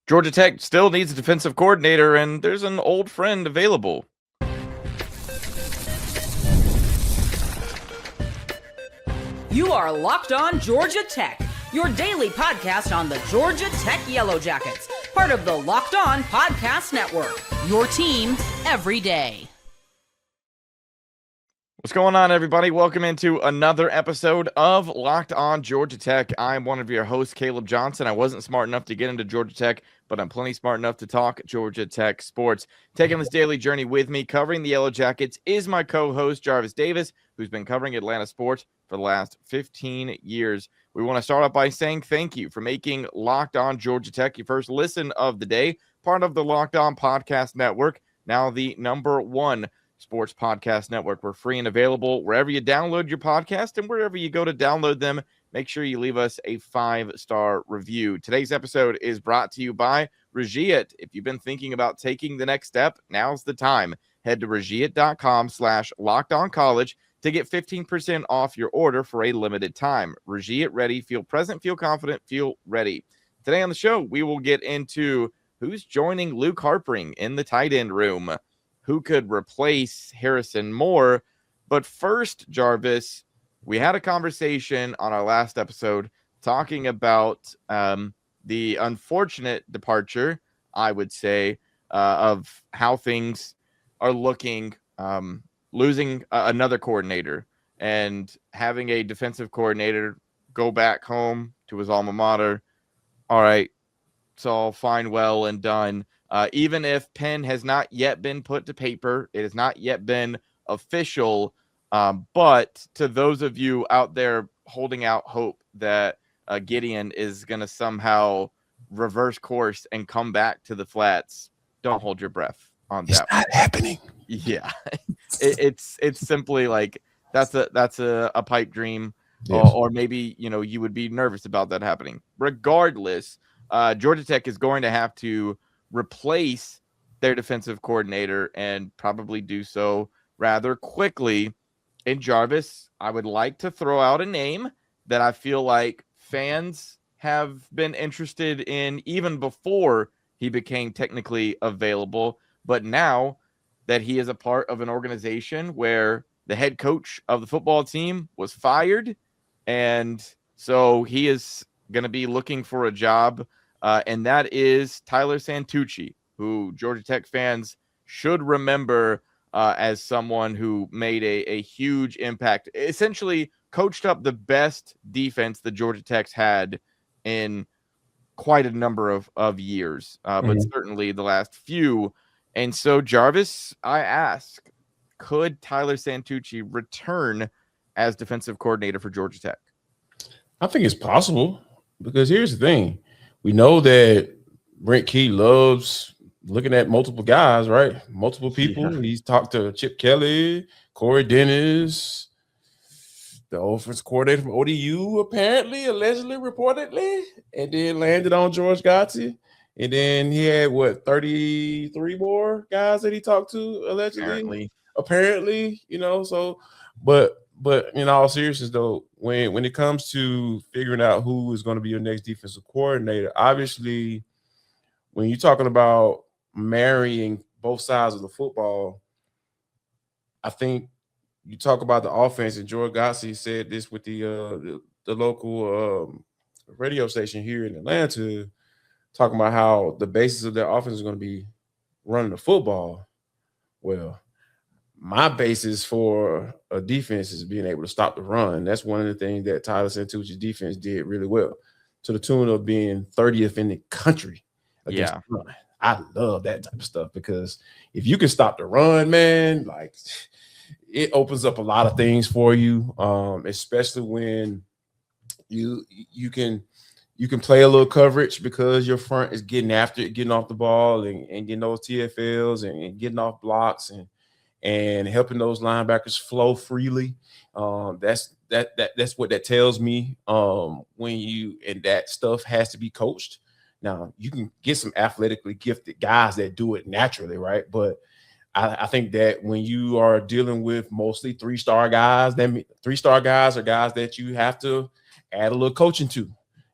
Georgia Tech still needs a defensive coordinator, and there's an old friend available. You are Locked On Georgia Tech, your daily podcast on the Georgia Tech Yellow Jackets, part of the Locked On Podcast Network, your team every day. What's going on, everybody? Welcome into another episode of Locked On Georgia Tech. I'm one of your hosts, Caleb Johnson. I wasn't smart enough to get into Georgia Tech, but I'm plenty smart enough to talk Georgia Tech sports. Taking this daily journey with me, covering the Yellow Jackets, is my co-host, Jarvis Davis, who's been covering Atlanta sports for the last 15 years. We want to start off by saying thank you for making Locked On Georgia Tech your first listen of the day, part of the Locked On Podcast Network, now the #1 sports podcast network. We're free and available wherever you download your podcast, and wherever you go to download them, make sure you leave us a 5-star review. Today's episode is brought to you by Regiat. If you've been thinking about taking the next step, now's the time. Head to regiat.com/lockedoncollege to get 15% off your order for a limited time. Regiat ready, feel present, feel confident, feel ready. Today on the show, we will get into who's joining Luke Harper in the tight end room, who could replace Harrison Moore. But first, Jarvis, we had a conversation on our last episode talking about the unfortunate departure, I would say, of how things are looking, losing another coordinator and having a defensive coordinator go back home to his alma mater. All right, it's all fine, well, and done. Even if pen has not yet been put to paper, it has not yet been official. But to those of you out there holding out hope that Gideon is going to somehow reverse course and come back to the flats, don't hold your breath on that. It's not happening. Yeah, it's simply like that's a pipe dream, Yes. or maybe you would be nervous about that happening. Regardless, Georgia Tech is going to have to replace their defensive coordinator and probably do so rather quickly. And Jarvis, I would like to throw out a name that I feel like fans have been interested in even before he became technically available. But now that he is a part of an organization where the head coach of the football team was fired, and so he is going to be looking for a job. And that is Tyler Santucci, who Georgia Tech fans should remember as someone who made a huge impact, essentially coached up the best defense the Georgia Tech's had in quite a number of years, but certainly the last few. And so, Jarvis, I ask, could Tyler Santucci return as defensive coordinator for Georgia Tech? I think it's possible, because here's the thing. We know that Brent Key loves looking at multiple guys, right? Multiple people. Yeah. He's talked to Chip Kelly, Corey Dennis, the offensive coordinator from ODU, apparently, allegedly, reportedly, and then landed on George Gotti. And then he had, 33 more guys that he talked to, allegedly? Apparently, so, but in all seriousness, though, when it comes to figuring out who is going to be your next defensive coordinator, obviously, when you're talking about marrying both sides of the football, I think you talk about the offense, and George Gotti said this with the local radio station here in Atlanta, talking about how the basis of their offense is going to be running the football. Well, my basis for a defense is being able to stop the run. That's one of the things that Tyler Santucci's defense did really well, to the tune of being 30th in the country against the run. I love that type of stuff, because if you can stop the run, man, like, it opens up a lot of things for you, especially when you can play a little coverage, because your front is getting after it, getting off the ball and getting those TFLs and getting off blocks and helping those linebackers flow freely. That's what that tells me. And that stuff has to be coached. Now, you can get some athletically gifted guys that do it naturally, right? But I think that when you are dealing with mostly 3-star guys, then 3-star guys are guys that you have to add a little coaching to,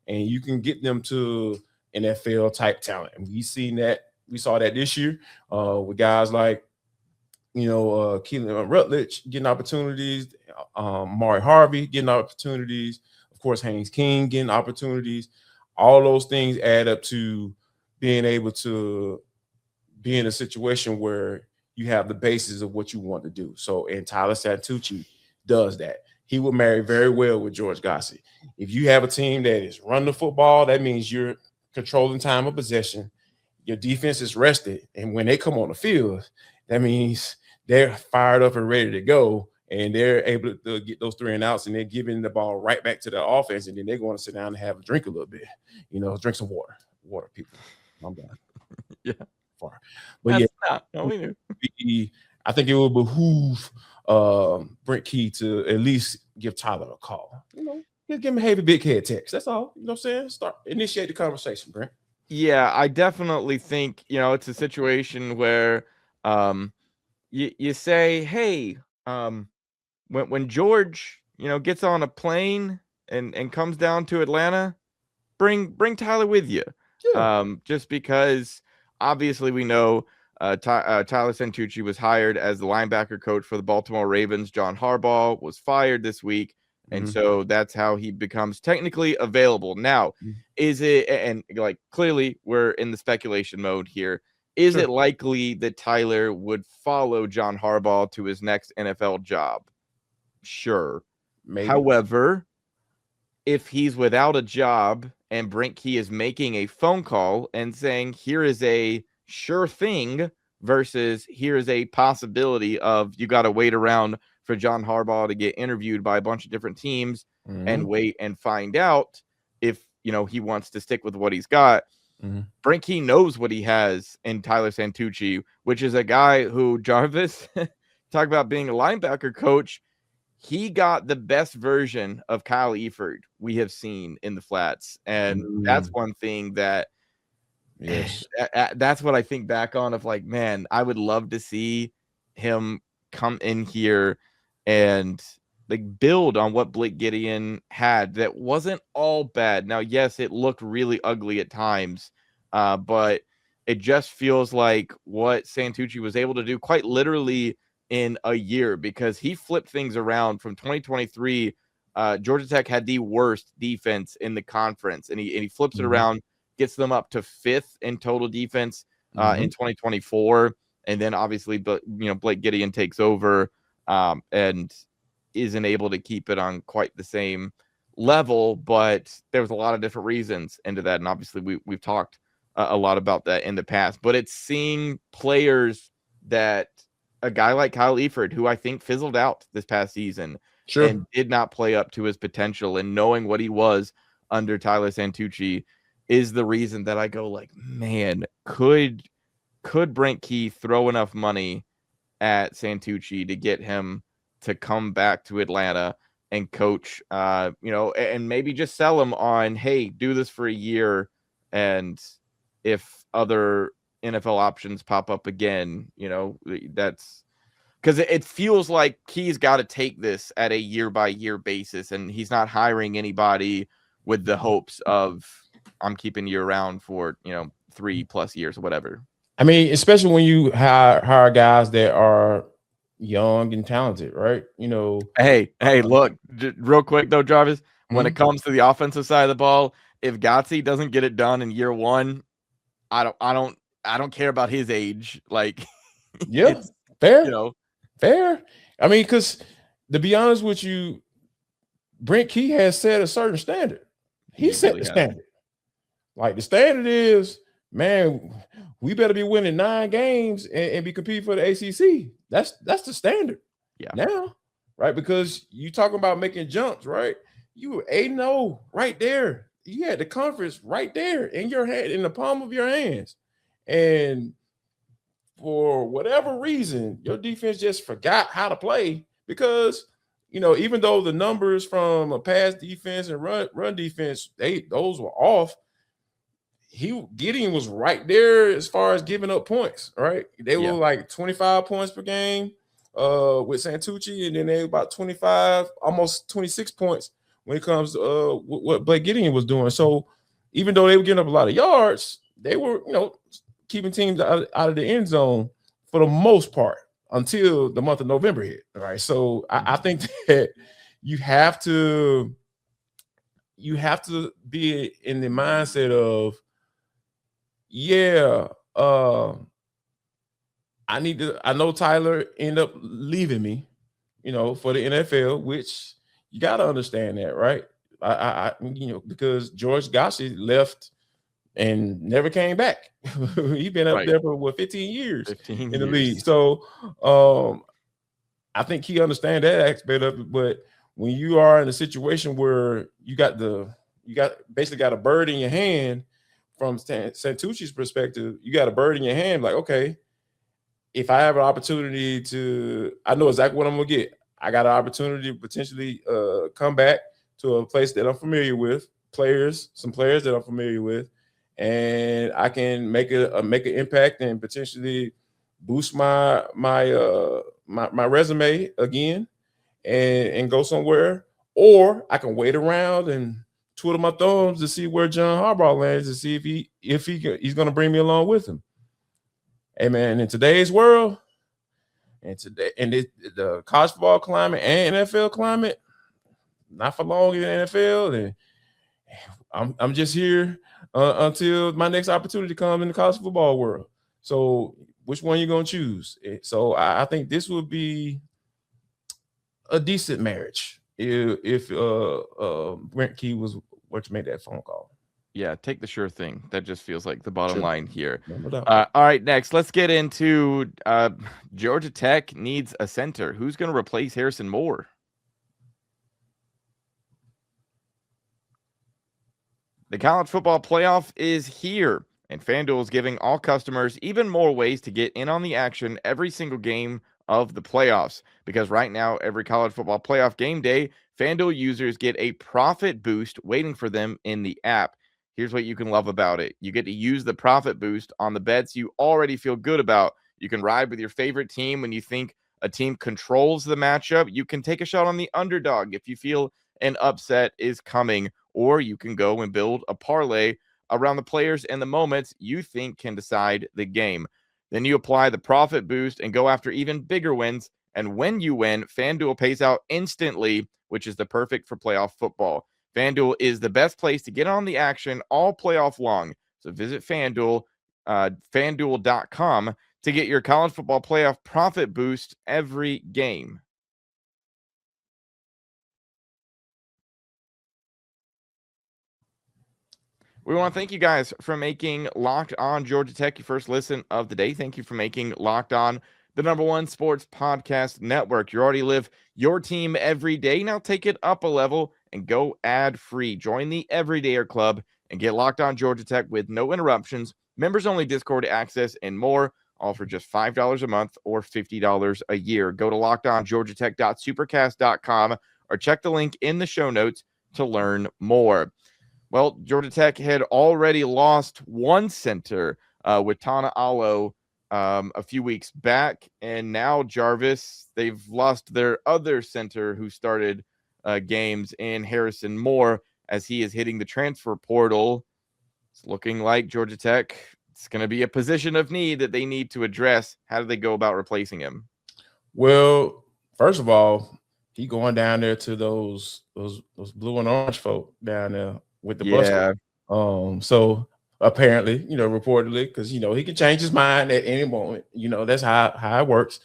and you can get them to NFL type talent. And we saw that this year with guys like, Keelan Rutledge getting opportunities, Mari Harvey getting opportunities, of course, Haynes King getting opportunities. All those things add up to being able to be in a situation where you have the basis of what you want to do. So, and Tyler Santucci does that. He will marry very well with George Gossett. If you have a team that is running the football, that means you're controlling time of possession. Your defense is rested. And when they come on the field, that means they're fired up and ready to go. And they're able to get those 3 and outs, and they're giving the ball right back to the offense. And then they're going to sit down and have a drink a little bit, drink some water. Water, people. I'm done. Yeah. Far. But I think it would behoove Brent Key to at least give Tyler a call. Give him a heavy big head text. That's all. You know what I'm saying? Initiate the conversation, Brent. Yeah, I definitely think, it's a situation where you say, hey, when George, gets on a plane and comes down to Atlanta, bring Tyler with you. Yeah. Just because obviously we know Tyler Santucci was hired as the linebacker coach for the Baltimore Ravens. John Harbaugh was fired this week. And so that's how he becomes technically available. Now, is it, and like clearly we're in the speculation mode here. Is it likely that Tyler would follow John Harbaugh to his next NFL job? Sure. Maybe. However, if he's without a job and Brent Key is making a phone call and saying, here is a sure thing versus here is a possibility of you got to wait around for John Harbaugh to get interviewed by a bunch of different teams and wait and find out if, he wants to stick with what he's got. Brent Key knows what he has in Tyler Santucci, which is a guy who, Jarvis, talk about being a linebacker coach. He got the best version of Kyle Eford we have seen in the flats. And that's one thing that, that's what I think back on of like, man, I would love to see him come in here and like build on what Blake Gideon had. That wasn't all bad. Now, yes, it looked really ugly at times, but it just feels like what Santucci was able to do quite literally in a year, because he flipped things around from 2023. Georgia Tech had the worst defense in the conference, and he flips it around, gets them up to 5th in total defense in 2024. And then obviously, Blake Gideon takes over and isn't able to keep it on quite the same level, but there was a lot of different reasons into that. And obviously we've talked a lot about that in the past, but it's seeing players that a guy like Kyle Eford, who I think fizzled out this past season and did not play up to his potential, and knowing what he was under Tyler Santucci is the reason that I go like, man, could Brent Key throw enough money at Santucci to get him to come back to Atlanta and coach, and maybe just sell him on, hey, do this for a year. And if other NFL options pop up again, that's because it feels like Key's got to take this at a year by year basis. And he's not hiring anybody with the hopes of, I'm keeping you around for, 3+ years or whatever. I mean, especially when you hire guys that are young and talented, right? Hey, look, real quick though, Jarvis, when it comes to the offensive side of the ball, if Gotze doesn't get it done in year one, I don't care about his age. Like, yeah, fair, fair. I mean, because to be honest with you, Brent Key has set a certain standard. He set the standard. Like, the standard is, man, we better be winning 9 games and be competing for the ACC. That's the standard. Yeah. Now, right? Because you talking about making jumps, right? You were 8-0 right there. You had the conference right there in your hand, in the palm of your hands. And for whatever reason, your defense just forgot how to play, because, even though the numbers from a pass defense and run defense, those were off. Gideon was right there as far as giving up points, right? They were like 25 points per game with Santucci, and then they were about 25, almost 26 points when it comes to what Blake Gideon was doing. So, even though they were getting up a lot of yards, they were, keeping teams out of the end zone for the most part until the month of November hit. All right. So I think that you have to be in the mindset of, I know Tyler ended up leaving me, for the NFL, which you got to understand that, right? Because George Gossett left and never came back. He's been up there for 15 years in the league. So I think he understands that aspect of it. But when you are in a situation where you basically got a bird in your hand, from Santucci's perspective, you got a bird in your hand, like, okay, if I have an opportunity I know exactly what I'm gonna get. I got an opportunity to potentially come back to a place that I'm familiar with, some players that I'm familiar with, and I can make an impact and potentially boost my resume again and go somewhere, or I can wait around and twiddle my thumbs to see where John Harbaugh lands to see if he's going to bring me along with him. Hey man, in today's world, the college football climate and NFL climate, not for long in the NFL, and I'm just here until my next opportunity comes in the college football world. So which one you gonna choose? So I think this would be a decent marriage if Brent Key were to make that phone call. Yeah, take the sure thing. That just feels like the bottom line here. All right, next, let's get into Georgia Tech needs a center. Who's going to replace Harrison Moore? The college football playoff is here, and FanDuel is giving all customers even more ways to get in on the action every single game of the playoffs. Because right now, every college football playoff game day, FanDuel users get a profit boost waiting for them in the app. Here's what you can love about it. You get to use the profit boost on the bets you already feel good about. You can ride with your favorite team when you think a team controls the matchup. You can take a shot on the underdog if you feel an upset is coming, or you can go and build a parlay around the players and the moments you think can decide the game. Then you apply the profit boost and go after even bigger wins. And when you win, FanDuel pays out instantly, which is the perfect for playoff football. FanDuel is the best place to get on the action all playoff long. So visit FanDuel, FanDuel.com to get your college football playoff profit boost every game. We want to thank you guys for making Locked On Georgia Tech your first listen of the day. Thank you for making Locked On the #1 sports podcast network. You already live your team every day. Now take it up a level and go ad-free. Join the Everydayer Club and get Locked On Georgia Tech with no interruptions, members-only Discord access, and more, all for just $5 a month or $50 a year. Go to lockedongeorgiatech.supercast.com or check the link in the show notes to learn more. Well, Georgia Tech had already lost one center with Tana Allo a few weeks back, and now Jarvis, they've lost their other center who started games in Harrison Moore as he is hitting the transfer portal. It's looking like Georgia Tech, it's going to be a position of need that they need to address. How do they go about replacing him? Well, first of all, he going down there to those blue and orange folk down there with the bus. So apparently, reportedly, because he can change his mind at any moment. That's how it works.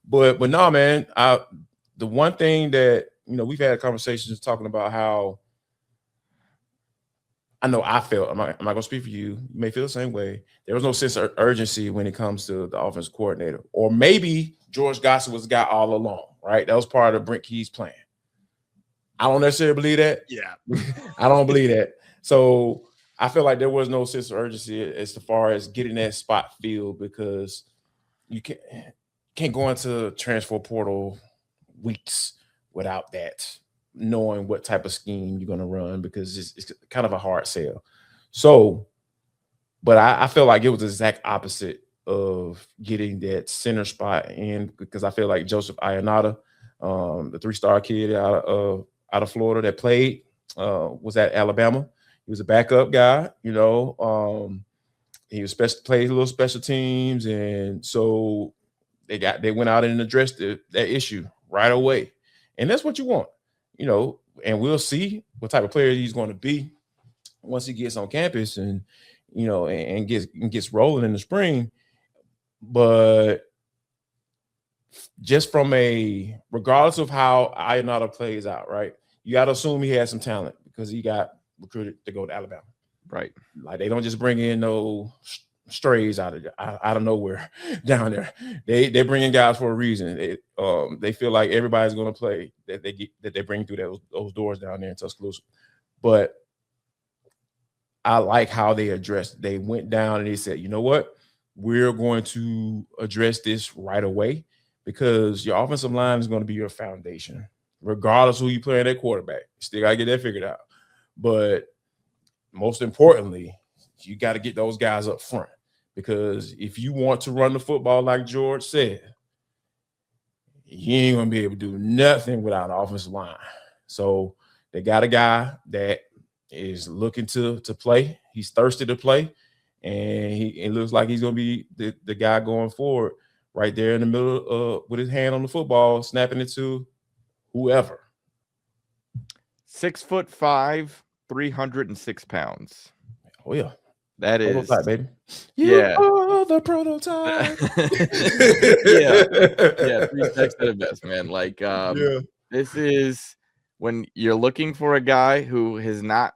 But no, man, the one thing that we've had conversations talking about how I know I felt. I'm not gonna speak for you. You may feel the same way. There was no sense of urgency when it comes to the offensive coordinator, or maybe George Gossett was the guy all along. Right, that was part of Brent Key's plan. I don't necessarily believe that. Yeah, I don't believe that. So I feel like there was no sense of urgency as far as getting that spot filled, because you can't go into transfer portal weeks without that, knowing what type of scheme you're going to run, because it's kind of a hard sell. So, but I feel like it was the exact opposite of getting that center spot in, because I feel like Joseph Ayanadé, the 3-star kid out of Florida that played, was at Alabama. He was a backup guy, you know. He was played a little special teams, and so they went out and addressed that issue right away. And that's what you want, you know. And we'll see what type of player he's going to be once he gets on campus and, you know, and gets rolling in the spring. But just regardless of how Ayanadé plays out, right? You got to assume he has some talent because he got recruited to go to Alabama. Right. Like they don't just bring in no strays out of nowhere down there. They bring in guys for a reason. They feel like everybody's going to play that they bring through those doors down there in Tuscaloosa. But I like how they addressed. They went down and they said, you know what, we're going to address this right away because your offensive line is going to be your foundation, regardless of who you play in at quarterback. You still got to get that figured out. But most importantly, you got to get those guys up front because if you want to run the football like George said, you ain't going to be able to do nothing without an offensive line. So they got a guy that is looking to play. He's thirsty to play, and it looks like he's going to be the guy going forward right there in the middle with his hand on the football, snapping it to whoever. 6'5", 306 pounds. Oh yeah, that is prototype, baby. You are the prototype. yeah, 3 stacks at the best, man. Like, This is when you're looking for a guy who has not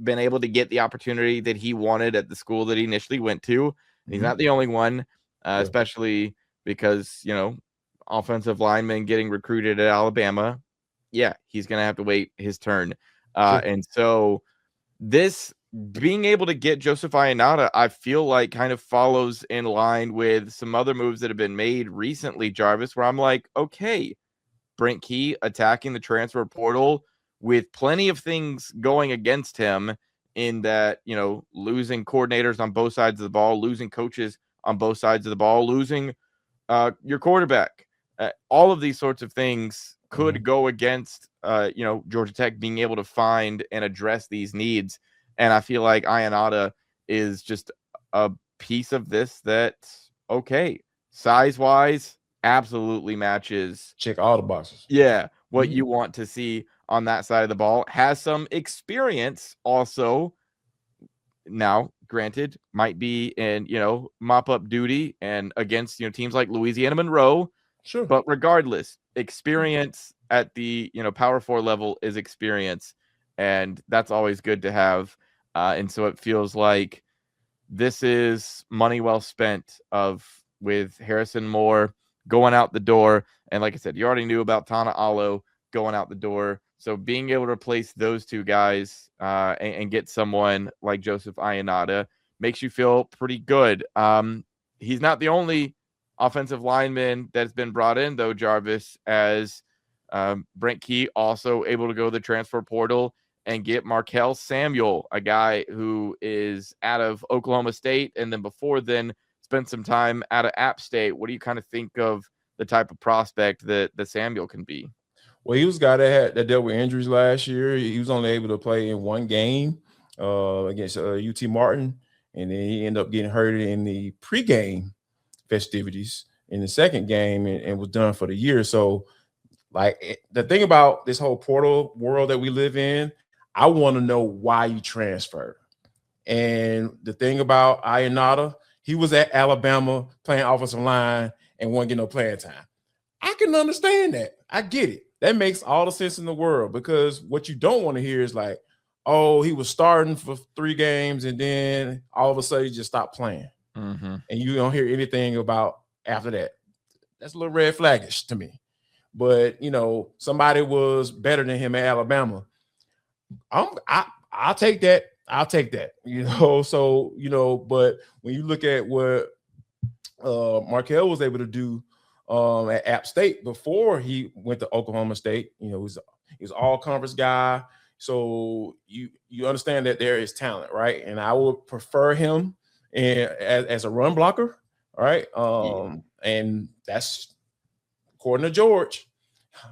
been able to get the opportunity that he wanted at the school that he initially went to. He's not the only one, especially because, you know, offensive linemen getting recruited at Alabama. Yeah, he's going to have to wait his turn. And so this being able to get Joseph Ayanadé, I feel like kind of follows in line with some other moves that have been made recently, Jarvis, where I'm like, okay, Brent Key attacking the transfer portal with plenty of things going against him in that, you know, losing coordinators on both sides of the ball, losing coaches on both sides of the ball, losing your quarterback. All of these sorts of things could go against, you know, Georgia Tech being able to find and address these needs. And I feel like Ayanadé is just a piece of this that, okay, size-wise, absolutely matches. Check all the boxes. Yeah, what you want to see on that side of the ball. Has some experience also. Now, granted, might be in, you know, mop-up duty and against, you know, teams like Louisiana Monroe. Sure. But regardless, experience at the, you know, Power 4 level is experience. And that's always good to have. And so it feels like this is money well spent with Harrison Moore going out the door. And like I said, you already knew about Tana Allo going out the door. So being able to replace those two guys and get someone like Joseph Ayanadé makes you feel pretty good. He's not the only offensive lineman that's been brought in, though, Jarvis, as Brent Key also able to go to the transfer portal and get Markel Samuel, a guy who is out of Oklahoma State, and then before then spent some time out of App State. What do you kind of think of the type of prospect that Samuel can be? Well, he was a guy that dealt with injuries last year. He was only able to play in one game against UT Martin, and then he ended up getting hurt in the pregame festivities in the second game and was done for the year. So, like, the thing about this whole portal world that we live in, I want to know why you transferred. And the thing about Ayanadé, he was at Alabama playing offensive line and won't get no playing time. I can understand that. I get it. That makes all the sense in the world, because what you don't want to hear is like, oh, he was starting for 3 games and then all of a sudden he just stopped playing. And you don't hear anything about after that. That's a little red flaggish to me. But, you know, somebody was better than him at Alabama. I'll take that. I'll take that, you know. So, you know, but when you look at what Markel was able to do at App State before he went to Oklahoma State, you know, he was all conference guy. So you understand that there is talent, right? And I would prefer him as a run blocker, all right? And that's according to George.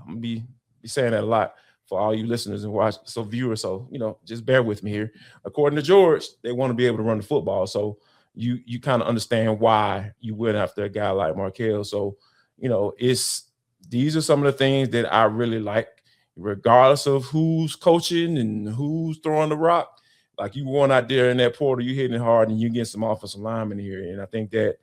I'm gonna be saying that a lot. for all you listeners and viewers. So, just bear with me here. According to George, they want to be able to run the football. So you kind of understand why you went after a guy like Markel. So, these are some of the things that I really like, regardless of who's coaching and who's throwing the rock. Like, you going out there in that portal, you hitting it hard, and you get some offensive linemen here. And I think that,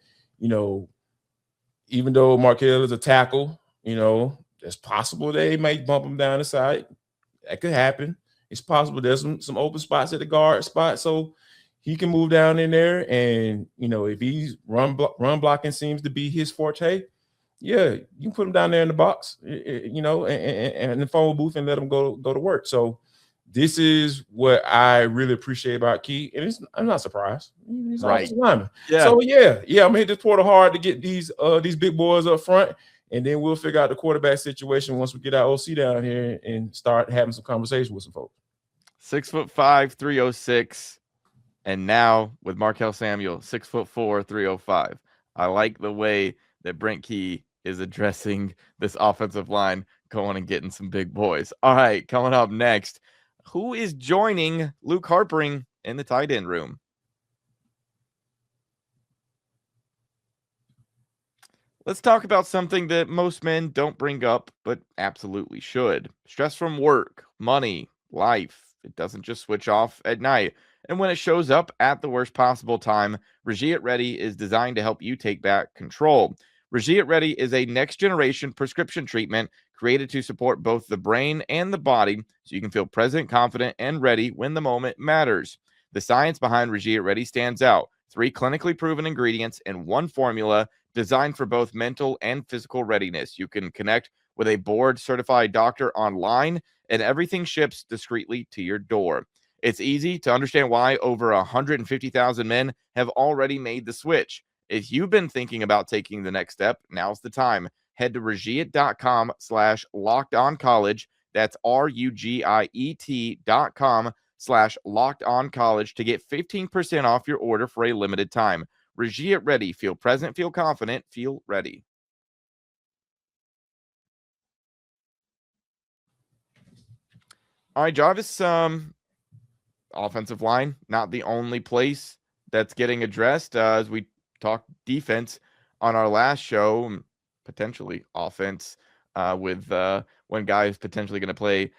even though Markel is a tackle, it's possible they might bump him down the side. That could happen. It's possible there's some open spots at the guard spot, so he can move down in there. And if he's run blocking seems to be his forte, yeah, you can put him down there in the box, and the phone booth and let him go to work. So this is what I really appreciate about Key, and I'm not surprised. He's right. Lineman. Yeah. So yeah, I'm gonna hit this portal hard to get these big boys up front. And then we'll figure out the quarterback situation once we get our OC down here and start having some conversation with some folks. 6'5", 306, and now with Markel Samuel, 6'4", 305. I like the way that Brent Key is addressing this offensive line, going and getting some big boys. All right, coming up next, who is joining Luke Harper in the tight end room? Let's talk about something that most men don't bring up, but absolutely should. Stress from work, money, life. It doesn't just switch off at night. And when it shows up at the worst possible time, Regie at Ready is designed to help you take back control. Regie at Ready is a next-generation prescription treatment created to support both the brain and the body so you can feel present, confident, and ready when the moment matters. The science behind Regie at Ready stands out. 3 clinically proven ingredients in one formula designed for both mental and physical readiness. You can connect with a board-certified doctor online, and everything ships discreetly to your door. It's easy to understand why over 150,000 men have already made the switch. If you've been thinking about taking the next step, now's the time. Head to regiet.com/lockedoncollege. That's RUGIET.com/lockedoncollege to get 15% off your order for a limited time. Regie at Ready. Feel present, feel confident, feel ready. All right, Jarvis, offensive line, not the only place that's getting addressed. As we talked defense on our last show, potentially offense with one guy who's potentially going to play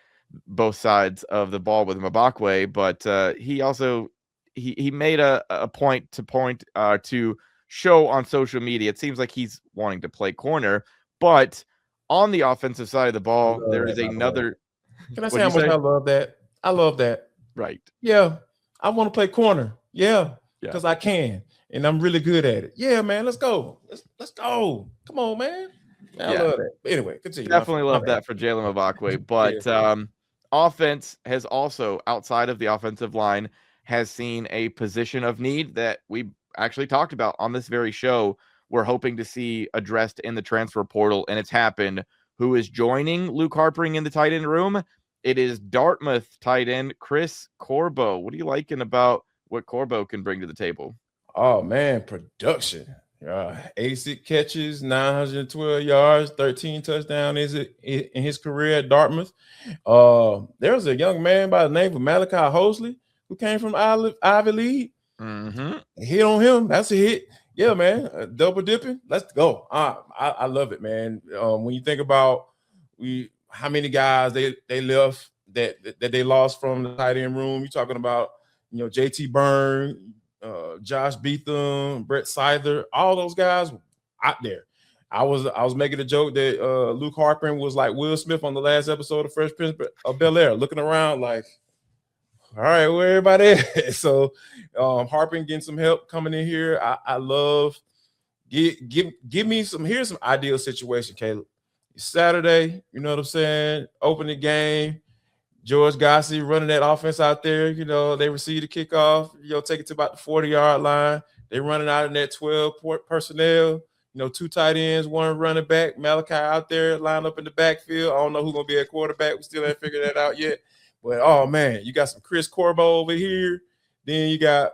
both sides of the ball with Mbakwe, but he also he made a point to show on social media. It seems like he's wanting to play corner, but on the offensive side of the ball, there is another. Can I say how much I love that? I love that. Right. Yeah. I want to play corner. Yeah. Because I can. And I'm really good at it. Yeah, man. Let's go. Let's go. Come on, man. I love that. But anyway, continue. Definitely love that for Jalen Mbakwe. But offense has also, outside of the offensive line, has seen a position of need that we actually talked about on this very show. We're hoping to see addressed in the transfer portal, and it's happened. Who is joining Luke Harper in the tight end room? It is Dartmouth tight end Chris Carbo. What are you liking about what Carbo can bring to the table? Oh, man, production. 86 catches, 912 yards, 13 touchdowns in his career at Dartmouth. There was a young man by the name of Malachi Hosley who came from Ivy League. Mm-hmm. Hit on him. That's a hit. Yeah, man. Double dipping. Let's go. I love it, man. When you think about how many guys they left that they lost from the tight end room, you're talking about, JT Byrne, Josh Beetham, Brett Seither, all those guys out there. I was making a joke that Luke Harper was like Will Smith on the last episode of Fresh Prince of Bel-Air, looking around like, all right, where everybody at? So Harper getting some help coming in here. I love give me some. Here's some ideal situation, Caleb. It's Saturday, you know what I'm saying? Open the game. George Gossett running that offense out there. They receive the kickoff, take it to about the 40-yard line. They running out in that 12 personnel, 2 tight ends, 1 running back. Malachi out there, line up in the backfield. I don't know who's going to be a quarterback. We still haven't figured that out yet. But, oh, man, you got some Chris Carbo over here. Then you got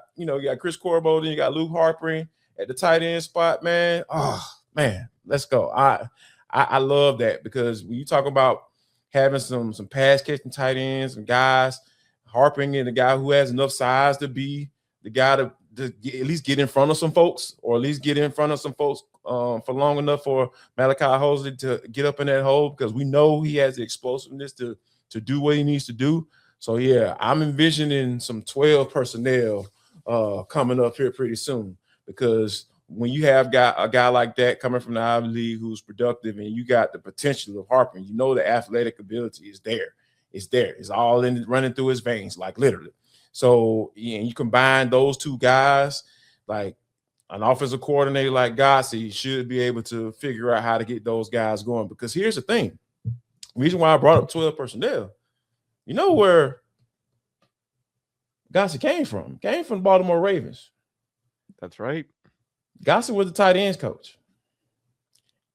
Chris Carbo. Then you got Luke Harper at the tight end spot, man. Oh, man, let's go. I love that because when you talk about having some pass catching tight ends and guys, Harping and the guy who has enough size to be the guy to at least get in front of some folks, or at least get in front of some folks for long enough for Malachi Hosley to get up in that hole, because we know he has the explosiveness to do what he needs to do. So yeah, I'm envisioning some 12 personnel coming up here pretty soon, because when you have a guy like that coming from the Ivy League who's productive, and you got the potential of Harper, you know the athletic ability is there. It's there. It's all running through his veins, like literally. So you combine those two guys, like an offensive coordinator like Godsey should be able to figure out how to get those guys going. Because here's the thing. The reason why I brought up 12 personnel, you know where Godsey came from? Came from the Baltimore Ravens. That's right. Godsey was the tight ends coach.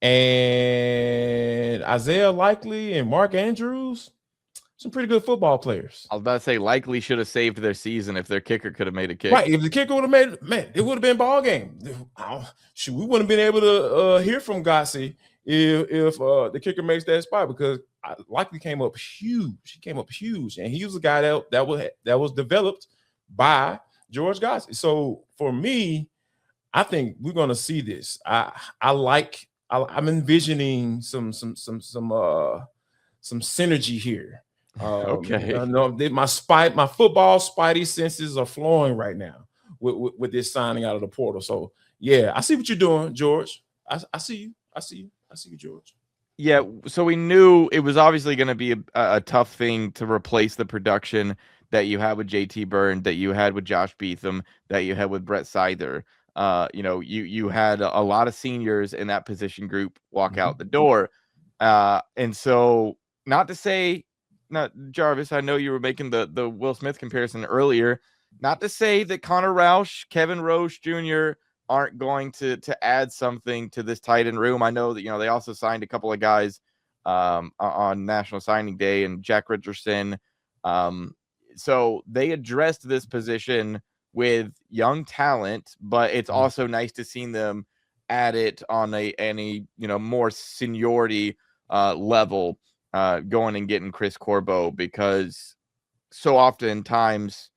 And Isaiah Likely and Mark Andrews, some pretty good football players. I was about to say Likely should have saved their season if their kicker could have made a kick. Right. If the kicker would have made it, man, it would have been ball game. We wouldn't have been able to hear from Godsey if the kicker makes that spot, because Likely came up huge. He came up huge, and he was a guy that was developed by George Godsey. So for me, I think we're going to see this. I'm envisioning some synergy here. Okay. My football spidey senses are flowing right now with this signing out of the portal. So yeah, I see what you're doing, George. I see you, George. Yeah, so we knew it was obviously going to be a tough thing to replace the production that you had with JT Byrne, that you had with Josh Beetham, that you had with Brett Seither. You had a lot of seniors in that position group walk out the door. And so, not to say, Jarvis, I know you were making the Will Smith comparison earlier, not to say that Connor Roush, Kevin Roche Jr. aren't going to add something to this tight end room. I know that, they also signed a couple of guys on National Signing Day, and Jack Richardson. So they addressed this position with young talent, but it's also nice to see them add it on a more seniority level, going and getting Chris Carbo, because so oftentimes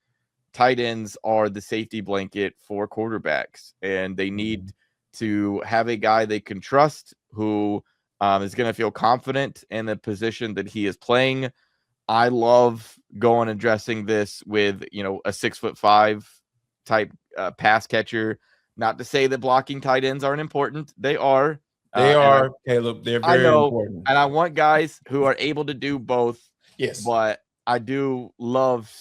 tight ends are the safety blanket for quarterbacks, and they need to have a guy they can trust who is going to feel confident in the position that he is playing. I love going and addressing this with, a 6'5" type pass catcher. Not to say that blocking tight ends aren't important. They are. Caleb. They're very important. And I want guys who are able to do both. Yes. But I do love,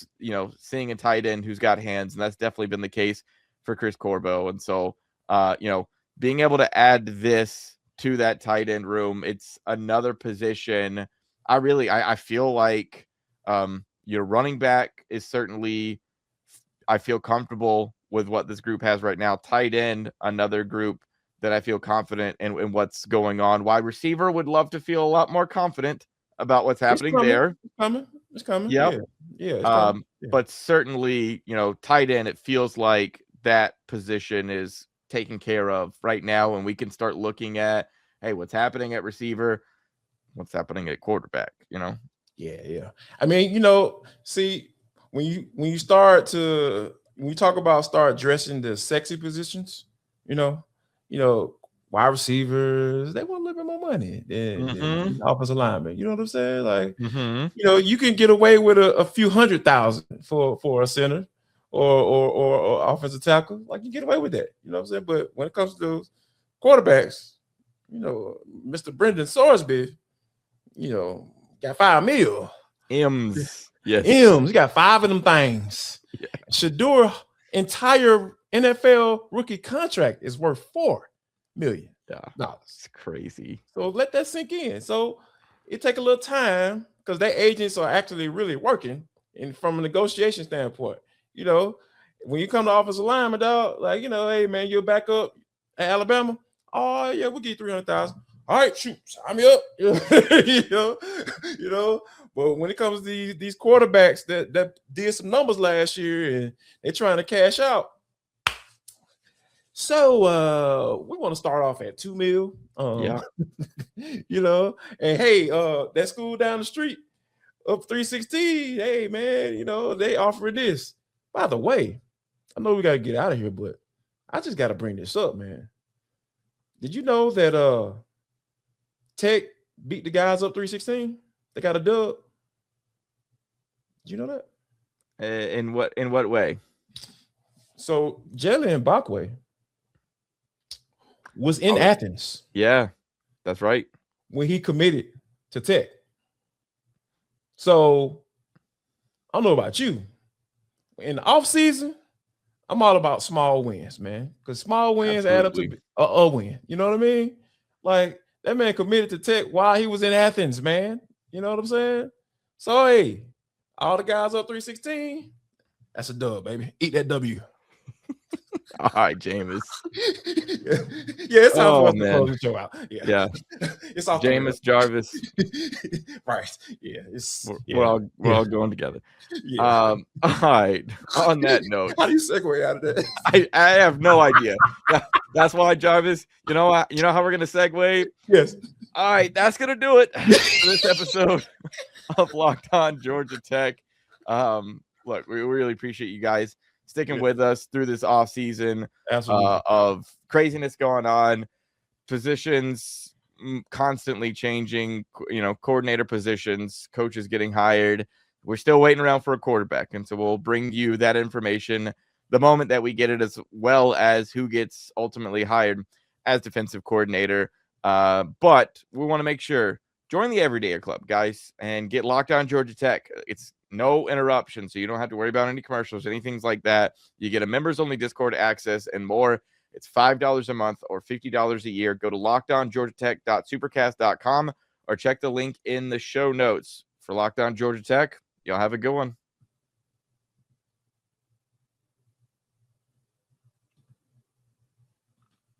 seeing a tight end who's got hands, and that's definitely been the case for Chris Carbo. And so, being able to add this to that tight end room, it's another position. I feel like your running back is certainly, I feel comfortable with what this group has right now. Tight end, another group that I feel confident in what's going on. Wide receiver, would love to feel a lot more confident about what's happening there. It's coming. Yep. Yeah. But certainly, tight end, it feels like that position is taken care of right now, and we can start looking at, hey, what's happening at receiver, what's happening at quarterback, Yeah. I mean, see, when you start addressing the sexy positions, wide receivers, they want a little bit more money than offensive linemen. You know what I'm saying? Like, you can get away with a few $100,000 for a center or offensive tackle. Like, you get away with that. You know what I'm saying? But when it comes to quarterbacks, Mr. Brendan Sorsby, got $5 million. M's. Yes. M's. He got 5 of them things. Yeah. Shador entire NFL rookie contract is worth $4 million. Yeah, it's crazy. So let that sink in. So it take a little time, because their agents are actually really working, and from a negotiation standpoint, when you come to offensive lineman, dog, like, hey man, you'll back up at Alabama. Oh yeah, we'll get $300,000. All right, shoot, sign me up. But when it comes to these quarterbacks that did some numbers last year and they're trying to cash out, So we want to start off at $2 million. Yeah. You know, and hey, that school down the street up 316. Hey, man, you know, they offering this. By the way, I know we got to get out of here, but I just got to bring this up, man. Did you know that Tech beat the guys up 316? They got a dub. Did you know that? In what way? So Jalen Mbakwe was in Athens. Yeah, that's right. When he committed to Tech. So I don't know about you. In the offseason, I'm all about small wins, man. Because small wins add up to a win. You know what I mean? Like, that man committed to Tech while he was in Athens, man. You know what I'm saying? So, hey, all the guys up 316, that's a dub, baby. Eat that W. All right, Jameis. Yeah, it's time for us to close the show out. Yeah. It's all Jameis Jarvis. Right. Yeah. We're all going together. Yeah. All right. On that note. How do you segue out of that? I have no idea. That's why, Jarvis, you know how we're gonna segue? Yes. All right, that's gonna do it for this episode of Locked On Georgia Tech. Look, we really appreciate you guys sticking with us through this offseason of craziness going on, positions constantly changing, coordinator positions, coaches getting hired. We're still waiting around for a quarterback, and so we'll bring you that information the moment that we get it, as well as who gets ultimately hired as defensive coordinator. But we want to make sure, join the Everydayer Club, guys, and get Locked On Georgia Tech. It's no interruption, so you don't have to worry about any commercials, anything like that. You get a members-only Discord access and more. It's $5 a month or $50 a year. Go to lockedongeorgiatech.supercast.com or check the link in the show notes. For Locked On Georgia Tech, y'all have a good one.